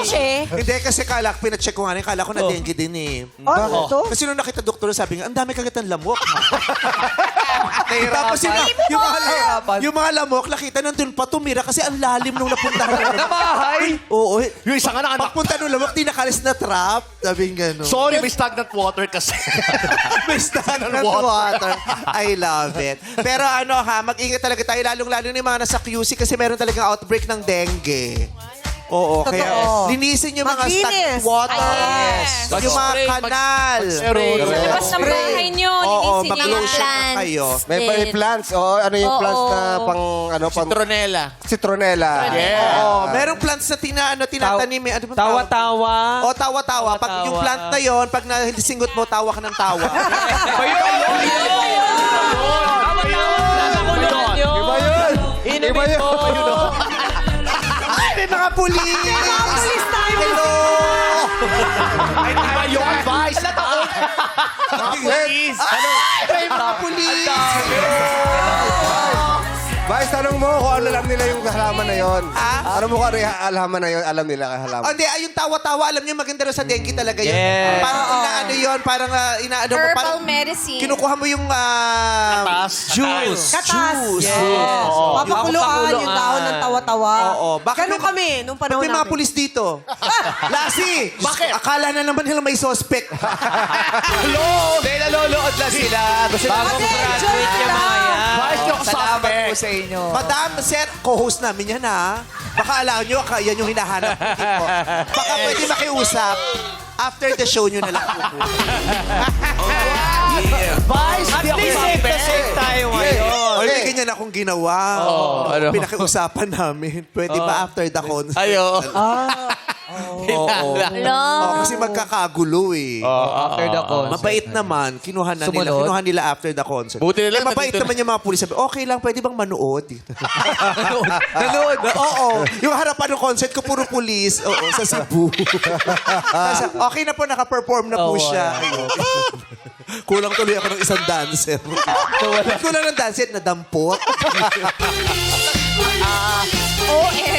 Che. Hindi, kasi pinacheck ko nga rin, kala ko na dengue din eh. Ano to? Kasi nung nakita doktor, sabi nga, ang dami kagat ng lamok. Tapos yung mga lamok, nakita nandun pa tumira kasi ang lalim nung napuntahan. Na bahay? Oo. Yung isa nga nakanak... Pagpunta nung lamok, di nakalis na trap. Sabi nga gano'n. Sorry, may stagnant water kasi. May stagnant water. I love it. Pero ano ha, mag-ingat talaga tayo, lalong-lalo na yung mga nasa QC kasi meron talagang outbreak ng dengue. Oo, kaya linisin yung mga Maglinis. stagnant water. Yes. Yung mga kanal. Sa labas ng bahay nyo, Oo, linisin mag-lotion nyo. na kayo. May plants. Oh, ano yung plants na pang ano pang Citronella. citronella. Oo, merong plants na tinatanim. Ano bang tawag? Tawa-tawa. O, tawa-tawa. Pag yung plant na yon, pag nasingot mo, tawa ka ng tawa. Iba yun. Iba yun. May mga pulis! Pulis tayo. Hello! Ay, iba yung advice. May mga pulis! Vice, tanong mo kung ano alam nila yung halaman na yon. Ha? Ano mo kung ano yung halaman na yon, alam nila kay halaman. Oh, hindi, yung tawa-tawa, alam niyo maganda rin sa dengue talaga yun. Yes. Parang inaano yun, parang inaano mo, Herbal parang medicine. kinukuha mo yung juice. Katas. Juice. Yes. Oo. Papakuluan yung dahon ng tawa-tawa. Oo. Bakit Ganun kami nung panahon May mga namin. pulis dito. Lassie! Bakit? Akala na naman nila may suspect. Hello! Dahil nalolood lang sila. Gusto Bagong graduate yung mga yan. Vice yung suspect. sa inyo. Madam, sir, co-host namin yan, ha? Baka alam nyo, yan yung hinahanap ko. Baka pwede makiusap. After the show nyo na lang po. Vice, At least safe na safe tayo ngayon. May ganyan akong ginawa. ano? Pinakiusapan namin. Pwede ba after the concert? Ayo. Oo. Kasi magkakagulo eh. After the concert. Mabait naman. Kinuha nila after the concert. Buti nila Mabait nandito naman yung mga pulis. Sabi, okay lang, pwede bang manood? Nanood. Oo. Yung harapan ng concert ko, puro pulis. Oo, sa Cebu. Tapos, okay na po, naka-perform na po siya. Ayun. Kulang tuloy ako ng isang dancer. Kulang ng dancer, nadampot. OM.